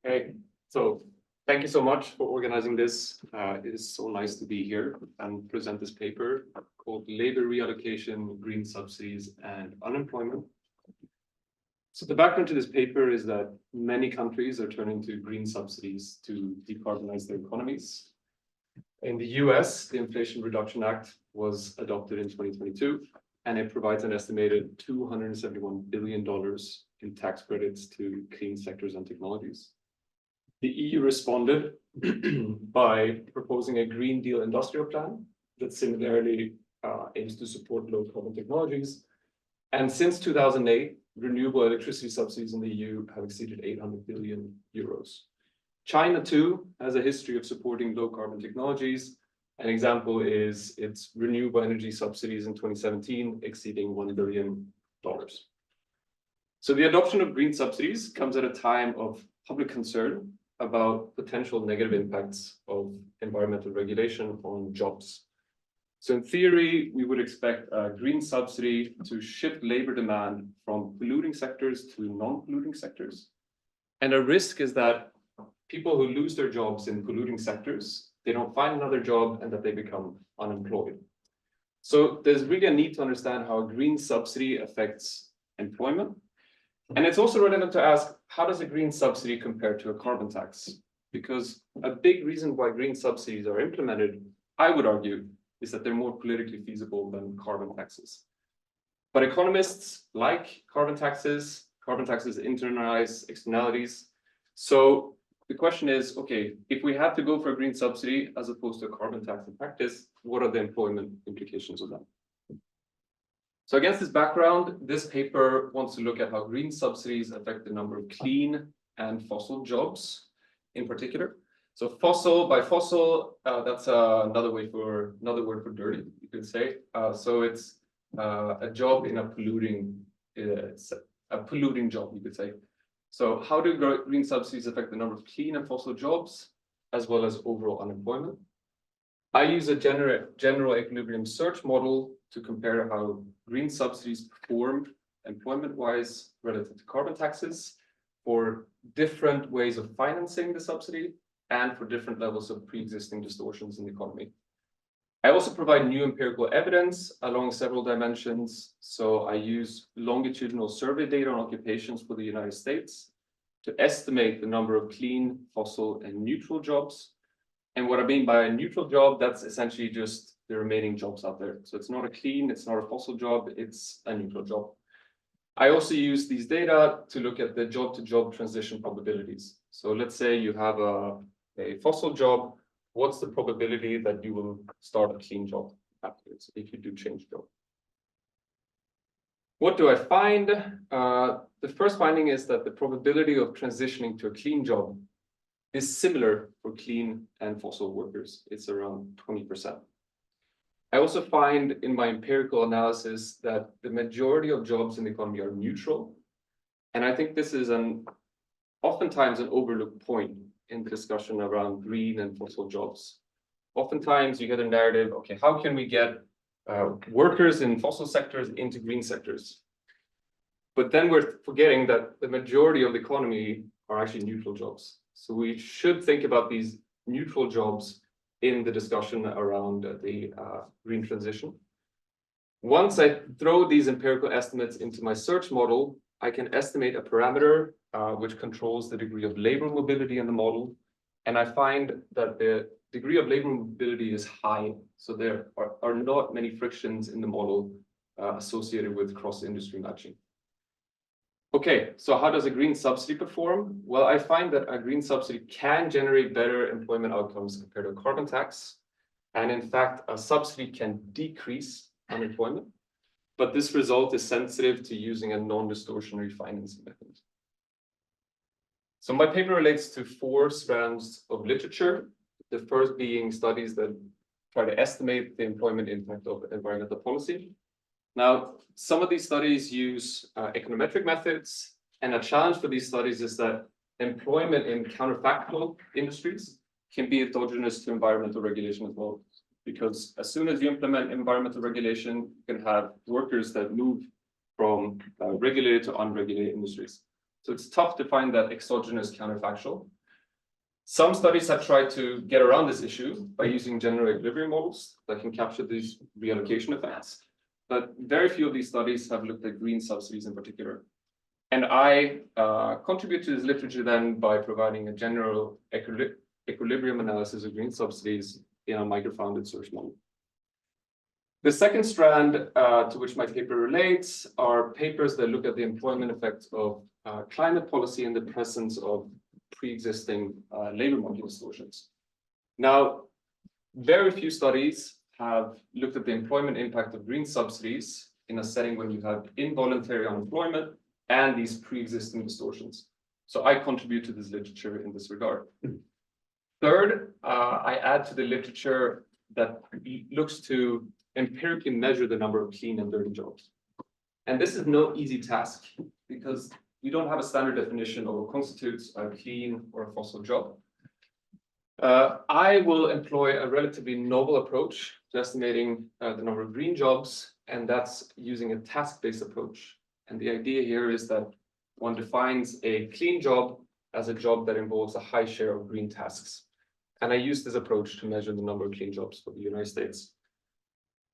Okay, so thank you so much for organizing this. It is so nice to be here and present this paper called Labor Reallocation, Green Subsidies and Unemployment. So the background to this paper is that many countries are turning to green subsidies to decarbonize their economies. In the US, the Inflation Reduction Act was adopted in 2022, and it provides an estimated $271 billion in tax credits to clean sectors and technologies. The EU responded by proposing a Green Deal industrial plan that similarly aims to support low carbon technologies. And since 2008, renewable electricity subsidies in the EU have exceeded 800 billion euros. China, too, has a history of supporting low carbon technologies. An example is its renewable energy subsidies in 2017 exceeding $1 billion. So the adoption of green subsidies comes at a time of public concern about potential negative impacts of environmental regulation on jobs. So in theory, we would expect a green subsidy to shift labor demand from polluting sectors to non-polluting sectors. And a risk is that people who lose their jobs in polluting sectors, they don't find another job and that they become unemployed. So there's really a need to understand how a green subsidy affects employment. And it's also relevant to ask, how does a green subsidy compare to a carbon tax? Because a big reason why green subsidies are implemented, I would argue, is that they're more politically feasible than carbon taxes. But economists like carbon taxes internalize externalities. So the question is, okay, if we have to go for a green subsidy as opposed to a carbon tax in practice, what are the employment implications of that? So against this background, this paper wants to look at how green subsidies affect the number of clean and fossil jobs in particular. So fossil, that's another word for dirty, you could say. So it's a job in a polluting job, you could say. So how do green subsidies affect the number of clean and fossil jobs, as well as overall unemployment? I use a general equilibrium search model to compare how green subsidies perform employment-wise relative to carbon taxes for different ways of financing the subsidy and for different levels of pre-existing distortions in the economy. I also provide new empirical evidence along several dimensions. So I use longitudinal survey data on occupations for the United States to estimate the number of clean, fossil, and neutral jobs. And what I mean by a neutral job, that's essentially just the remaining jobs out there. So it's not a clean, it's not a fossil job, it's a neutral job. I also use these data to look at the job-to-job transition probabilities. So let's say you have a fossil job, what's the probability that you will start a clean job afterwards if you do change job? What do I find? The first finding is that the probability of transitioning to a clean job is similar for clean and fossil workers. It's around 20%. I also find in my empirical analysis that the majority of jobs in the economy are neutral. And I think this is oftentimes an overlooked point in the discussion around green and fossil jobs. Oftentimes you get a narrative, okay, how can we get workers in fossil sectors into green sectors? But then we're forgetting that the majority of the economy are actually neutral jobs. So we should think about these neutral jobs in the discussion around the green transition. Once I throw these empirical estimates into my search model, I can estimate a parameter which controls the degree of labor mobility in the model. And I find that the degree of labor mobility is high. So there are not many frictions in the model associated with cross-industry matching. Okay, so how does a green subsidy perform? Well, I find that a green subsidy can generate better employment outcomes compared to a carbon tax. And in fact, a subsidy can decrease unemployment. But this result is sensitive to using a non-distortionary financing method. So my paper relates to 4 strands of literature. The first being studies that try to estimate the employment impact of environmental policy. Now, some of these studies use econometric methods, and a challenge for these studies is that employment in counterfactual industries can be endogenous to environmental regulation as well. Because as soon as you implement environmental regulation, you can have workers that move from regulated to unregulated industries. So it's tough to find that exogenous counterfactual. Some studies have tried to get around this issue by using general equilibrium models that can capture these reallocation effects. But very few of these studies have looked at green subsidies in particular. And I contribute to this literature then by providing a general equilibrium analysis of green subsidies in a microfounded search model. The second strand to which my paper relates are papers that look at the employment effects of climate policy in the presence of pre-existing labor market distortions. Now, very few studies have looked at the employment impact of green subsidies in a setting when you have involuntary unemployment and these pre-existing distortions. So I contribute to this literature in this regard. Third, I add to the literature that looks to empirically measure the number of clean and dirty jobs. And this is no easy task because we don't have a standard definition of what constitutes a clean or a fossil job. I will employ a relatively novel approach to estimating the number of green jobs, and that's using a task-based approach. And the idea here is that one defines a clean job as a job that involves a high share of green tasks. And I use this approach to measure the number of clean jobs for the United States.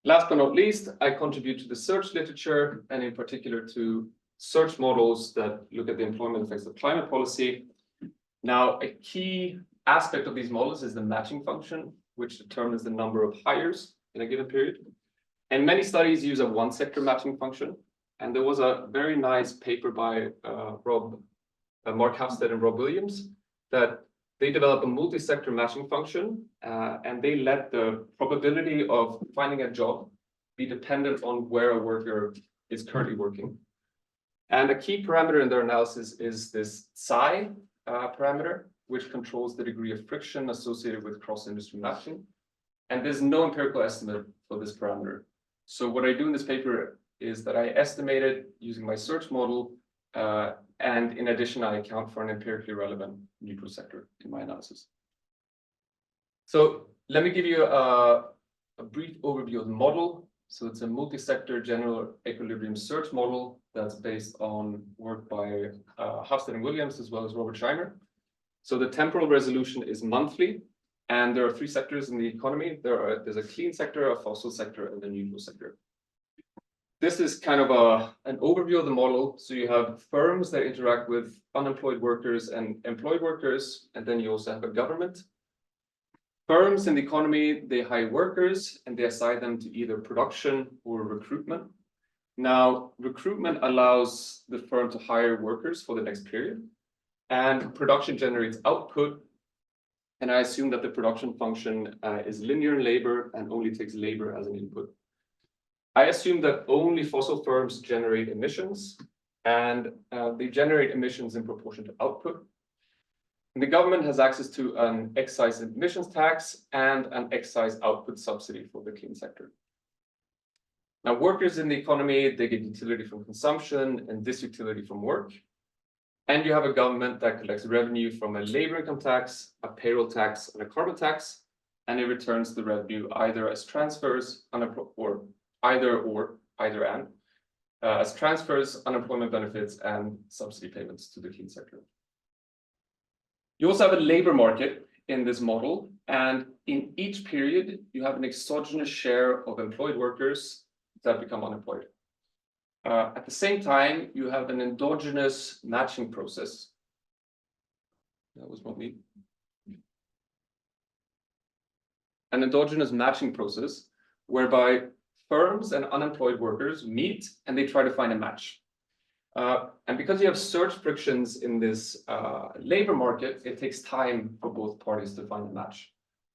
Last but not least, I contribute to the search literature, and in particular to search models that look at the employment effects of climate policy. Now, a key aspect of these models is the matching function, which determines the number of hires in a given period. And many studies use a one-sector matching function. And there was a very nice paper by Mark Hafstead and Rob Williams that they developed a multi-sector matching function, and they let the probability of finding a job be dependent on where a worker is currently working. And a key parameter in their analysis is this psi parameter, which controls the degree of friction associated with cross-industry matching. And there's no empirical estimate for this parameter. So what I do in this paper is that I estimate it using my search model, and in addition, I account for an empirically relevant neutral sector in my analysis. So let me give you a brief overview of the model. So it's a multi-sector general equilibrium search model that's based on work by Hafstead and Williams, as well as Robert Scheimer. So the temporal resolution is monthly, and there are three sectors in the economy. There's a clean sector, a fossil sector, and a neutral sector. This is kind of an overview of the model. So you have firms that interact with unemployed workers and employed workers, and then you also have a government. Firms in the economy, they hire workers and they assign them to either production or recruitment. Now, recruitment allows the firm to hire workers for the next period, and production generates output. And I assume that the production function is linear in labor and only takes labor as an input. I assume that only fossil firms generate emissions, and they generate emissions in proportion to output. And the government has access to an excise emissions tax and an excise output subsidy for the clean sector. Now, workers in the economy, they get utility from consumption and this utility from work. And you have a government that collects revenue from a labor income tax, a payroll tax, and a carbon tax, and it returns the revenue either as transfers or as transfers, unemployment benefits, and subsidy payments to the clean sector. You also have a labor market in this model, and in each period, you have an exogenous share of employed workers that become unemployed. At the same time, you have an endogenous matching process. That was not me. An endogenous matching process whereby firms and unemployed workers meet and they try to find a match. And because you have surge frictions in this labor market, it takes time for both parties to find a match.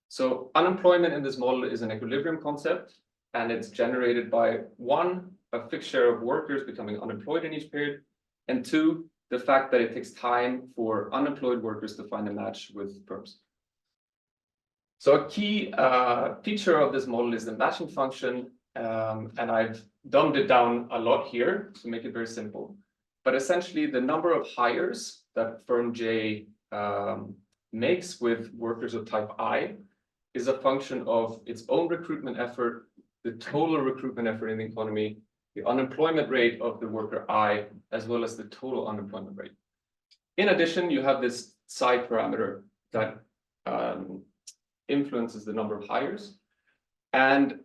So unemployment in this model is an equilibrium concept, and it's generated by one, a fixed share of workers becoming unemployed in each period, and two, the fact that it takes time for unemployed workers to find a match with firms. So a key feature of this model is the matching function, and I've dumbed it down a lot here to make it very simple. But essentially, the number of hires that firm J makes with workers of type I is a function of its own recruitment effort, the total recruitment effort in the economy, the unemployment rate of the worker I, as well as the total unemployment rate. In addition, you have this psi parameter that influences the number of hires. And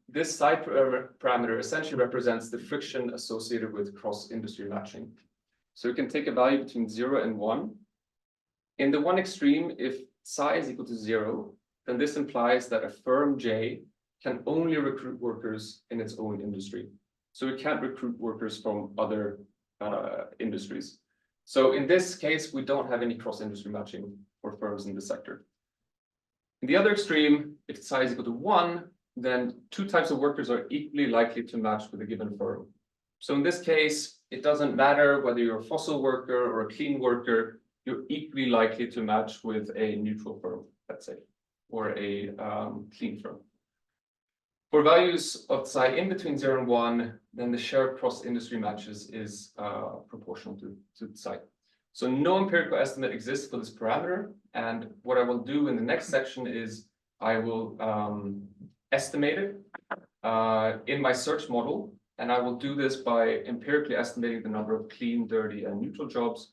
this psi parameter essentially represents the friction associated with cross-industry matching. So you can take a value between 0 and 1. In the one extreme, if psi is equal to 0, then this implies that a firm J can only recruit workers in its own industry. So it can't recruit workers from other industries. So in this case, we don't have any cross-industry matching for firms in this sector. In the other extreme, if psi is equal to 1, then two types of workers are equally likely to match with a given firm. So in this case, it doesn't matter whether you're a fossil worker or a clean worker, you're equally likely to match with a neutral firm, let's say, or a clean firm. For values of psi in between 0 and 1, then the share of cross-industry matches is proportional to psi. So no empirical estimate exists for this parameter. And what I will do in the next section is I will estimate it in my search model. And I will do this by empirically estimating the number of clean, dirty, and neutral jobs,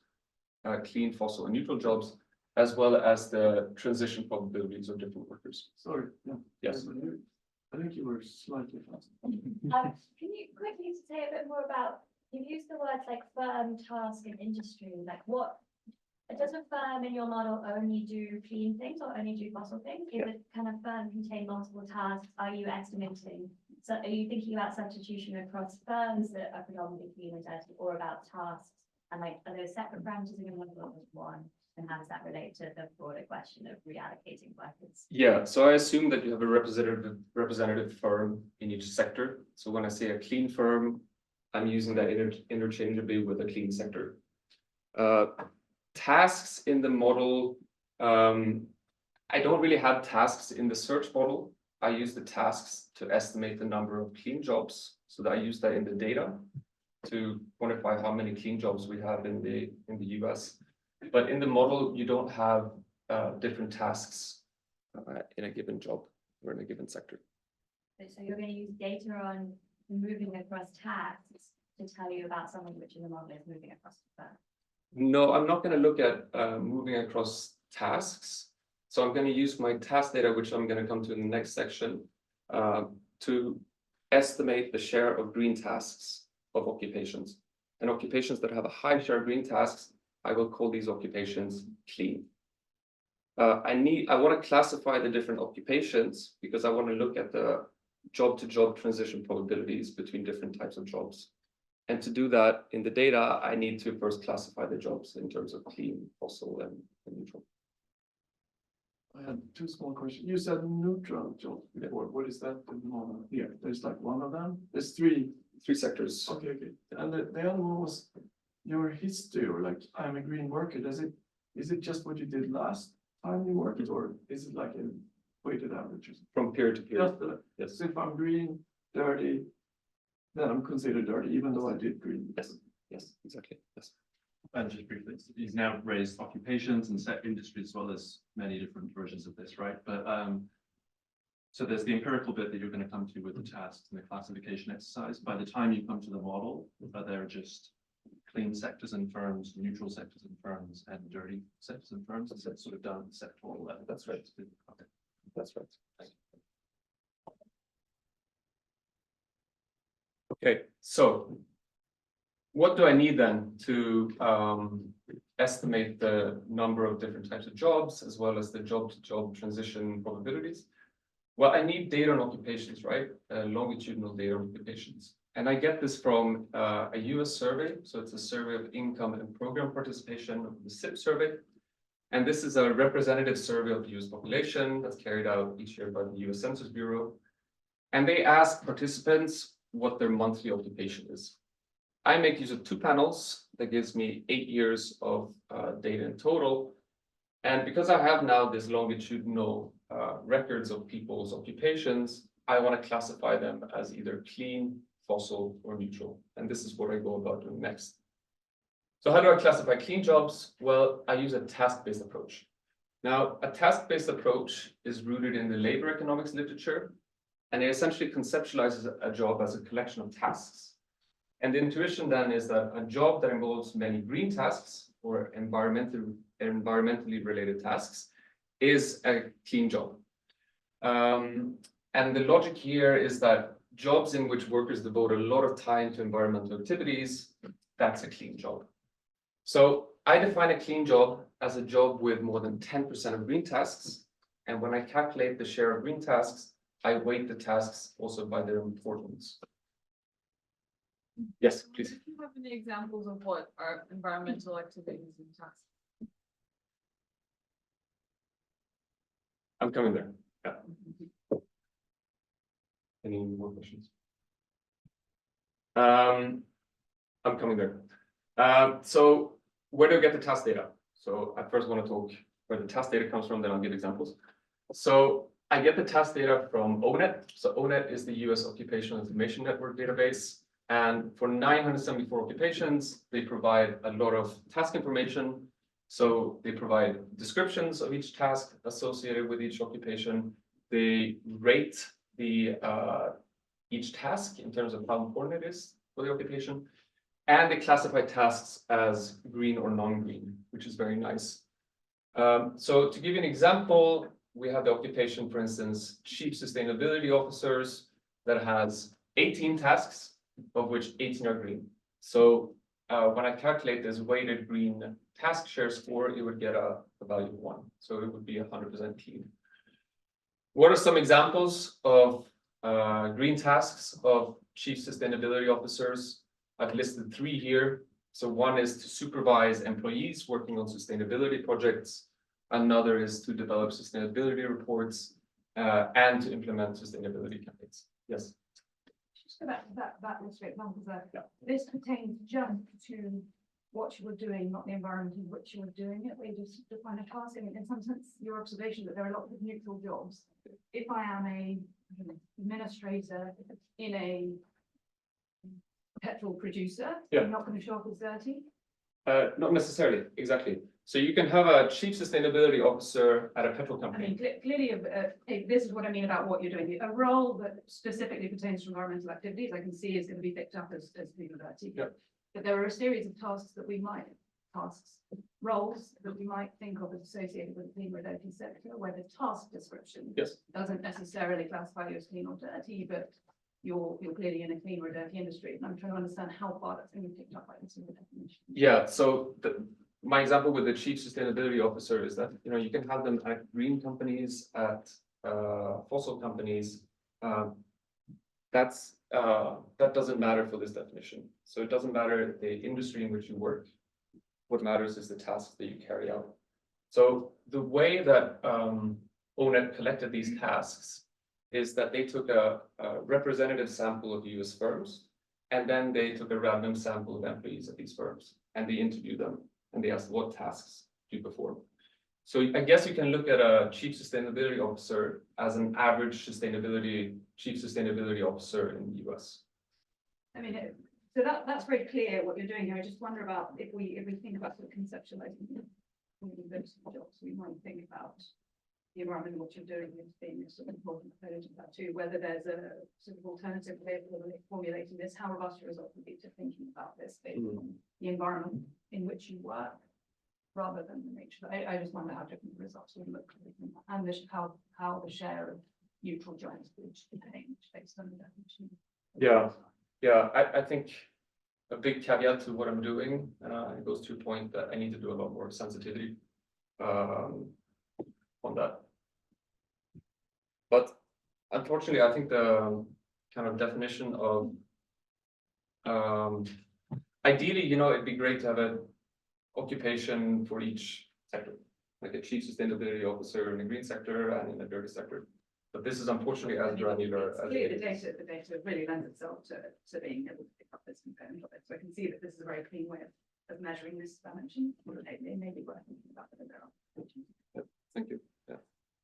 clean, fossil, and neutral jobs, as well as the transition probabilities of different workers. Sorry. Yeah. Yes. I think you were slightly fast. Can you quickly say a bit more about, you've used the words like firm, task, and industry, like what, does a firm in your model only do clean things or only do fossil things? Is it kind of firm contain multiple tasks? Are you estimating? So are you thinking about substitution across firms that are predominantly clean and dirty, or about tasks? And like, are those separate branches in your model as one? And how does that relate to the broader question of reallocating workers? Yeah, so I assume that you have a representative firm in each sector. So when I say a clean firm, I'm using that interchangeably with a clean sector. Tasks in the model, I don't really have tasks in the search model. I use the tasks to estimate the number of clean jobs. So that I use that in the data to quantify how many clean jobs we have in the US. But in the model, you don't have different tasks in a given job or in a given sector. So you're going to use data on moving across tasks to tell you about something which in the model is moving across the firm? No, I'm not going to look at moving across tasks. So I'm going to use my task data, which I'm going to come to in the next section, to estimate the share of green tasks of occupations. And occupations that have a high share of green tasks, I will call these occupations clean. I want to classify the different occupations because I want to look at the job-to-job transition probabilities between different types of jobs. And to do that in the data, I need to first classify the jobs in terms of clean, fossil, and neutral. I had two small questions. You said neutral jobs before. What is that in the model here? There's like one of them. There's three sectors. Okay. And the other one was your history, or like I'm a green worker. Is it just what you did last time you worked, or is it like a weighted average? From period to period. Yes. So if I'm green, dirty, then I'm considered dirty, even though I did green. Yes, exactly. Yes. And just briefly, he's now raised occupations and set industries as well as many different versions of this, right? But so there's the empirical bit that you're going to come to with the tasks and the classification exercise. By the time you come to the model, they're just clean sectors and firms, neutral sectors and firms, and dirty sectors and firms. It's sort of down at the sectoral level. That's right. Okay. That's right. Thank you. Okay, so what do I need then to estimate the number of different types of jobs as well as the job-to-job transition probabilities? Well, I need data on occupations, right? Longitudinal data on occupations. And I get this from a US survey. So it's a survey of income and program participation of the SIP survey. And this is a representative survey of the US population that's carried out each year by the US Census Bureau. And they ask participants what their monthly occupation is. I make use of two panels that gives me 8 years of data in total. And because I have now this longitudinal records of people's occupations, I want to classify them as either clean, fossil, or neutral. And this is what I go about doing next. So how do I classify clean jobs? Well, I use a task-based approach. Now, a task-based approach is rooted in the labor economics literature, and it essentially conceptualizes a job as a collection of tasks. And the intuition then is that a job that involves many green tasks or environmentally related tasks is a clean job. And the logic here is that jobs in which workers devote a lot of time to environmental activities, that's a clean job. So I define a clean job as a job with more than 10% of green tasks. And when I calculate the share of green tasks, I weight the tasks also by their importance. Yes, please. Do you have any examples of what are environmental activities and tasks? I'm coming there. Yeah. Any more questions? I'm coming there. So where do I get the task data? So I first want to talk where the task data comes from, then I'll give examples. So I get the task data from ONET. So ONET is the US Occupational Information Network database. And for 974 occupations, they provide a lot of task information. So they provide descriptions of each task associated with each occupation. They rate the each task in terms of how important it is for the occupation. And they classify tasks as green or non-green, which is very nice. So to give you an example, we have the occupation, for instance, Chief Sustainability Officers that has 18 tasks, of which 18 are green. So when I calculate this weighted green task share score, it would get a value of 1. So it would be 100% clean. What are some examples of green tasks of Chief Sustainability Officers? I've listed 3 here. So one is to supervise employees working on sustainability projects. Another is to develop sustainability reports and to implement sustainability campaigns. Yes. Just go back to that list of examples there. Yeah. This pertains just to what you were doing, not the environment in which you were doing it. We just define a task. I mean, in some sense, your observation that there are lots of neutral jobs. If I am a administrator in a petrol producer, Yeah. I'm not going to show up as dirty. Not necessarily, exactly. So you can have a Chief Sustainability Officer at a petrol I company. mean, clearly, this is what I mean about what you're doing. A role that specifically pertains to environmental activities, I can see is going to be picked up as being dirty. Yeah. But there are a series of tasks that we might, roles that we might think of as associated with the clean or dirty sector, where the task description Yes. doesn't necessarily classify you as clean or dirty, but you're clearly in a clean or dirty industry. And I'm trying to understand how far that's going to be picked up by this in the definition. Yeah, so my example with the Chief Sustainability Officer is that, you know, you can have them at green companies, at fossil companies. That doesn't matter for this definition. So it doesn't matter the industry in which you work. What matters is the tasks that you carry out. So the way that ONET collected these tasks is that they took a representative sample of US firms, and then they took a random sample of employees at these firms, and they interviewed them, and they asked what tasks do you perform. So I guess you can look at a Chief Sustainability Officer as an average Chief Sustainability Officer in the US. I mean, so that's very clear what you're doing here. I just wonder about if we think about sort of conceptualizing those jobs, we might think about the environment and what you're doing as being a sort of important component of that too, whether there's a sort of alternative way of formulating this, how robust your result would be to thinking about this based on the environment in which you work rather than the nature. I just wonder how different the results would look and how the share of neutral jobs would change based on the definition. Yeah, I think a big caveat to what I'm doing, it goes to a point that I need to do a lot more sensitivity on that. But unfortunately, I think the kind of definition of ideally, you know, it'd be great to have an occupation for each sector, like a Chief Sustainability Officer in the green sector and in the dirty sector. But this is unfortunately as granular as Clearly, it is. the data really lends itself to being able to pick up this component of it. So I can see that this is a very clean way of measuring this dimension. It may be worth thinking about whether there are. Thank you. Yeah.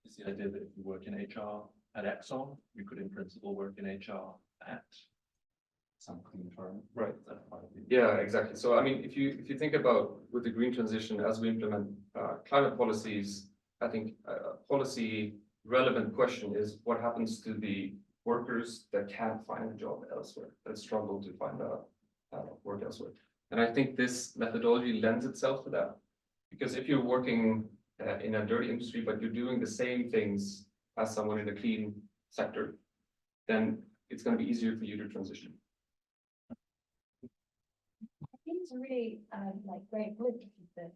It's the idea that if you work in HR at Exxon, you could in principle work in HR at some clean firm. Right. That's part of the- Yeah, exactly. So I mean, if you think about with the green transition as we implement climate policies, I think a policy relevant question is what happens to the workers that can't find a job elsewhere, that struggle to find a work elsewhere. And I think this methodology lends itself to that. Because if you're working in a dirty industry, but you're doing the same things as someone in a clean sector, then it's going to be easier for you to transition. I think it's a really, like, great point, that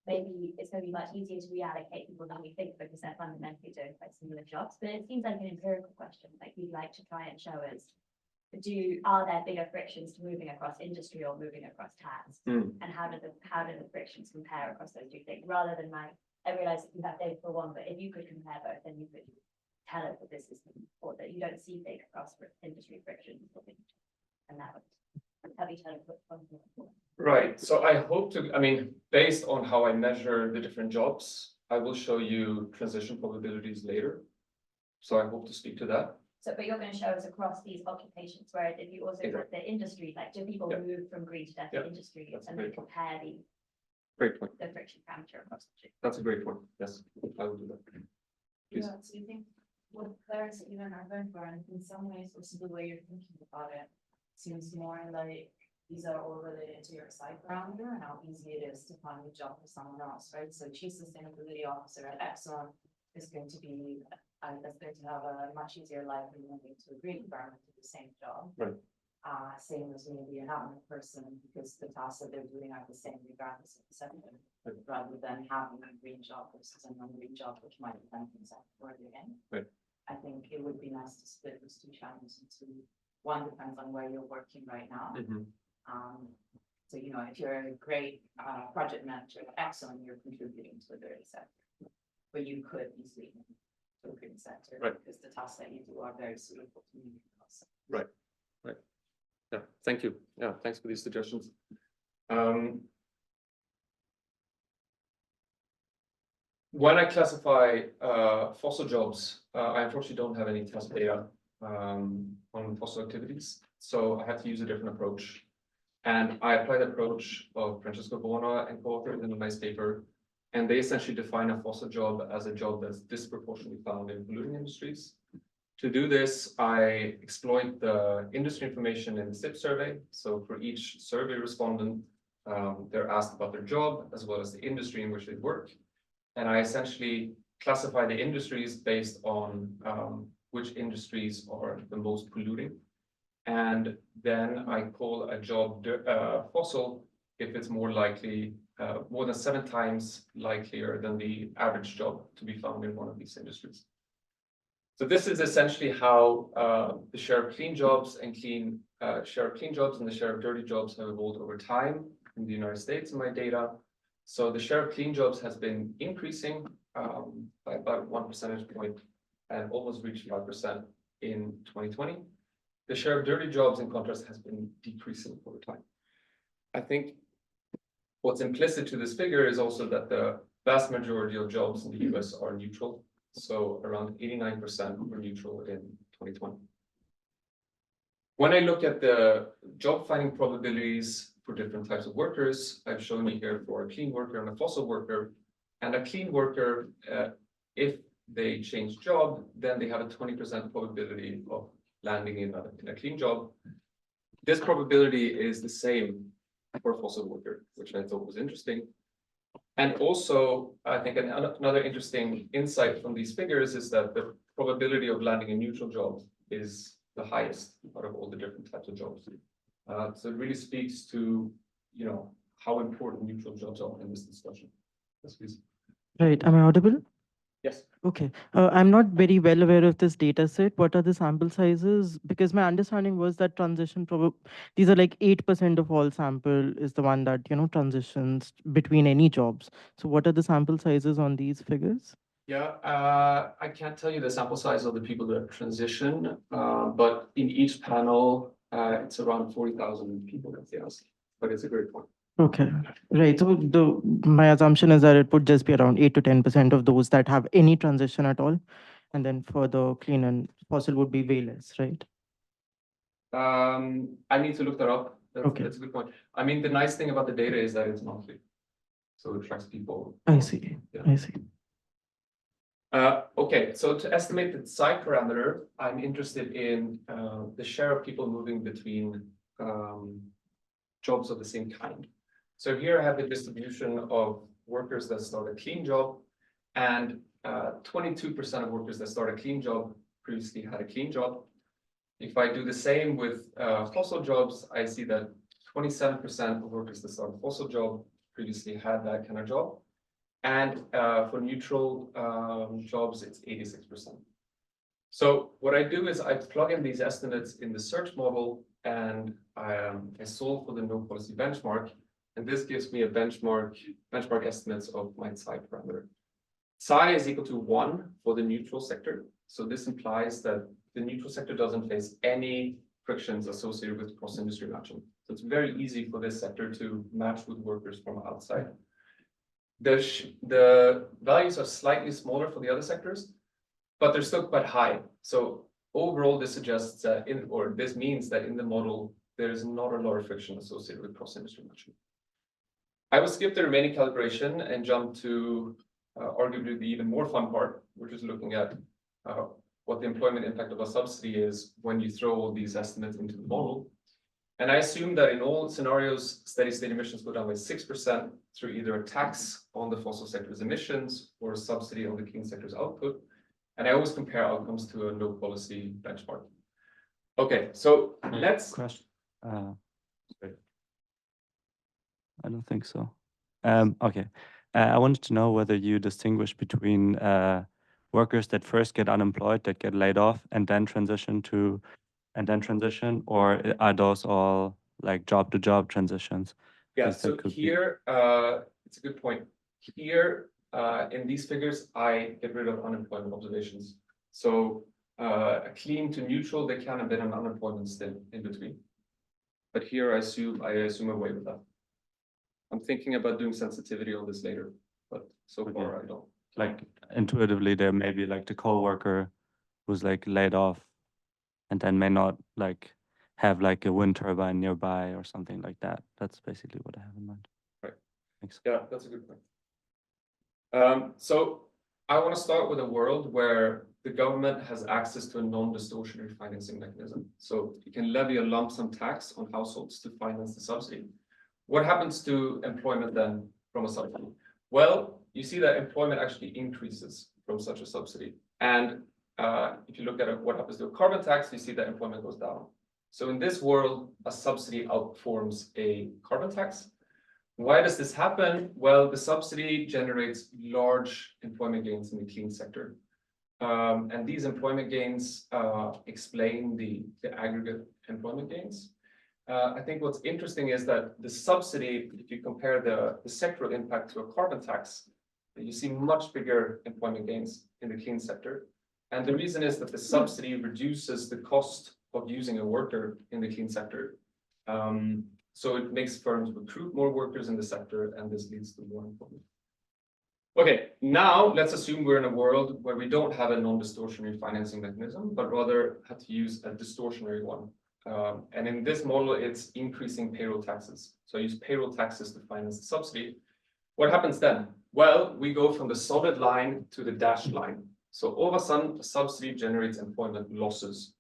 maybe it's gonna be much easier to reallocate people than we think, because they're fundamentally doing quite similar jobs, but it seems like an empirical question, like you'd like to try and show us, are there bigger frictions to moving across industry or moving across tasks? And how do the frictions compare across those two things, rather than like, I realize that you have data for one, but if you could compare both, then you could tell us that this is, or that you don't see big across industry frictions, and that would help you tell us. Right, so I hope to, I mean, based on how I measure the different jobs, I will show you transition probabilities later. So I hope to speak to that. So, but you're going to show us across these occupations, whereas if you also put the industry, like, do people move from green to dirty industry, That's and a then great point. compare Great point. the friction parameter across the two? That's a great point. Yes, I will do that. Please. Yeah, so you think what Claire's even our background, in some ways, also the way you're thinking about it seems more like these are all related to your site parameter and how easy it is to find a job for someone else, right? So chief sustainability officer at Exxon is going to be, that's going to have a much easier life than moving to a green environment to do the same job. Right. Same as maybe an admin person, because the tasks that they're doing are the same regardless of the sector, rather than having a green job versus a non-green job, which might depend on the sector where they're in. Right. I think it would be nice to split those two channels into, one depends on where you're working right now. So, you know, if you're a great project manager at Exxon, you're contributing to a dirty sector, but you could easily move to a green sector, Right. because the tasks that you do are very suitable to me. Right. Right. Yeah, thank you. Yeah, thanks for these suggestions. When I classify fossil jobs, I unfortunately don't have any test data on fossil activities, so I had to use a different approach. And I applied the approach of Francesco Buona and co-authors in a nice paper, and they essentially define a fossil job as a job that's disproportionately found in polluting industries. To do this, I exploit the industry information in the SIP survey. So for each survey respondent, they're asked about their job as well as the industry in which they work. And I essentially classify the industries based on which industries are the most polluting. And then I call a job fossil if it's more likely, more than 7 times likelier than the average job to be found in one of these industries. So this is essentially how the share of clean jobs and share of clean jobs and the share of dirty jobs have evolved over time in the United States in my data. So the share of clean jobs has been increasing by about 1 percentage point and almost reached 5% in 2020. The share of dirty jobs, in contrast, has been decreasing over time. I think what's implicit to this figure is also that the vast majority of jobs in the US are neutral. So around 89% were neutral in 2020. When I look at the job finding probabilities for different types of workers, I've shown you here for a clean worker and a fossil worker. And a clean worker, if they change job, then they have a 20% probability of landing in a clean job. This probability is the same for a fossil worker, which I thought was interesting. And also, I think another interesting insight from these figures is that the probability of landing a neutral job is the highest out of all the different types of jobs. So it really speaks to, you know, how important neutral jobs are in this discussion. Yes, please. Right, am I audible? Yes. Okay, I'm not very well aware of this data set. What are the sample sizes? Because my understanding was that these are like 8% of all sample is the one that, you know, transitions between any jobs. So what are the sample sizes on these figures? Yeah, I can't tell you the sample size of the people that transition, but in each panel, it's around 40,000 people that they ask, but it's a great point. Okay, right. So my assumption is that it would just be around 8 to 10% of those that have any transition at all. And then for the clean and fossil would be way less, right? I need to look that up. That's a good point. I mean, the nice thing about the data is that it's monthly. So it tracks people. I see, Yeah. I see. Okay, so to estimate the site parameter, I'm interested in the share of people moving between jobs of the same kind. So here I have the distribution of workers that start a clean job, and 22% of workers that start a clean job previously had a clean job. If I do the same with fossil jobs, I see that 27% of workers that start a fossil job previously had that kind of job. And for neutral jobs, it's 86%. So what I do is I plug in these estimates in the search model, and I solve for the no policy benchmark. And this gives me a benchmark estimates of my psi parameter. Psi is equal to 1 for the neutral sector. So this implies that the neutral sector doesn't face any frictions associated with cross-industry matching. So it's very easy for this sector to match with workers from outside. The values are slightly smaller for the other sectors, but they're still quite high. So overall, this suggests that this means that in the model, there is not a lot of friction associated with cross-industry matching. I will skip the remaining calibration and jump to arguably the even more fun part, which is looking at what the employment impact of a subsidy is when you throw all these estimates into the model. And I assume that in all scenarios, steady state emissions go down by 6% through either a tax on the fossil sector's emissions or a subsidy on the clean sector's output. And I always compare outcomes to a no policy benchmark. Okay, so let's. Question. I don't think so. Okay. I wanted to know whether you distinguish between workers that first get unemployed, that get laid off, and then transition, or are those all like job-to-job transitions? Yeah, Because so that could here, it's a good point. Here, in these figures, I get rid of unemployment observations. So a clean to neutral, they can have been an unemployment stint in between. But here I assume away with that. I'm thinking about doing sensitivity on this later, but so far I don't. like intuitively there may be like the co-worker who's like laid off and then may not like have like a wind turbine nearby or something like that. That's basically what I have in mind. Right. Thanks. Yeah, that's a good point. So I want to start with a world where the government has access to a non-distortionary financing mechanism. So you can levy a lump sum tax on households to finance the subsidy. What happens to employment then from a subsidy? Well, you see that employment actually increases from such a subsidy. And if you look at what happens to a carbon tax, you see that employment goes down. So in this world, a subsidy outperforms a carbon tax. Why does this happen? Well, the subsidy generates large employment gains in the clean sector. And these employment gains explain the aggregate employment gains. I think what's interesting is that the subsidy, if you compare the sectoral impact to a carbon tax, you see much bigger employment gains in the clean sector. And the reason is that the subsidy reduces the cost of using a worker in the clean sector. So it makes firms recruit more workers in the sector, and this leads to more employment. Okay, now let's assume we're in a world where we don't have a non-distortionary financing mechanism, but rather have to use a distortionary one. And in this model, it's increasing payroll taxes. So I use payroll taxes to finance the subsidy. What happens then? Well, we go from the solid line to the dashed line. So all of a sudden, a subsidy generates employment losses.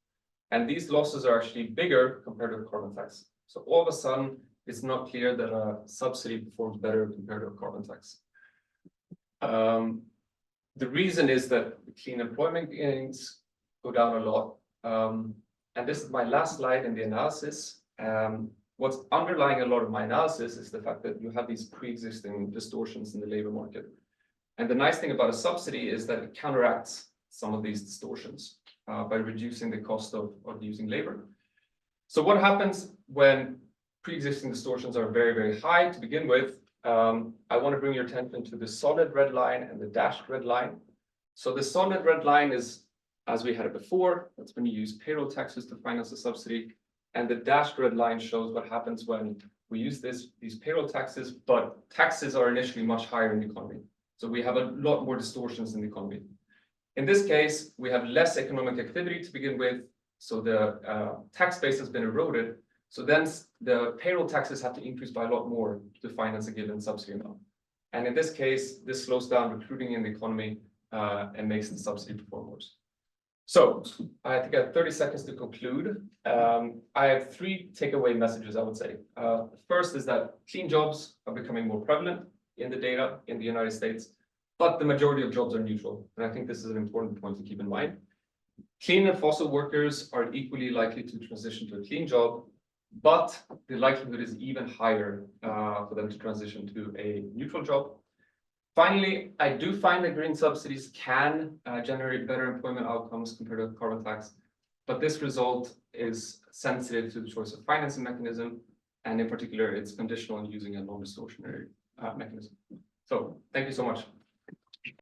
And these losses are actually bigger compared to the carbon tax. So all of a sudden, it's not clear that a subsidy performs better compared to a carbon tax. The reason is that the clean employment gains go down a lot. And this is my last slide in the analysis. What's underlying a lot of my analysis is the fact that you have these pre-existing distortions in the labor market. And the nice thing about a subsidy is that it counteracts some of these distortions by reducing the cost of using labor. So what happens when pre-existing distortions are very, very high to begin with? I want to bring your attention to the solid red line and the dashed red line. So the solid red line is, as we had it before, that's when you use payroll taxes to finance a subsidy. And the dashed red line shows what happens when we use these payroll taxes, but taxes are initially much higher in the economy. So we have a lot more distortions in the economy. In this case, we have less economic activity to begin with. So the tax base has been eroded. So then the payroll taxes have to increase by a lot more to finance a given subsidy amount. And in this case, this slows down recruiting in the economy and makes the subsidy perform worse. So I think I have 30 seconds to conclude. I have 3 takeaway messages, I would say. First is that clean jobs are becoming more prevalent in the data in the United States, but the majority of jobs are neutral. And I think this is an important point to keep in mind. Clean and fossil workers are equally likely to transition to a clean job, but the likelihood is even higher for them to transition to a neutral job. Finally, I do find that green subsidies can generate better employment outcomes compared to carbon tax, but this result is sensitive to the choice of financing mechanism, and in particular, it's conditional on using a non-distortionary mechanism. So thank you so much.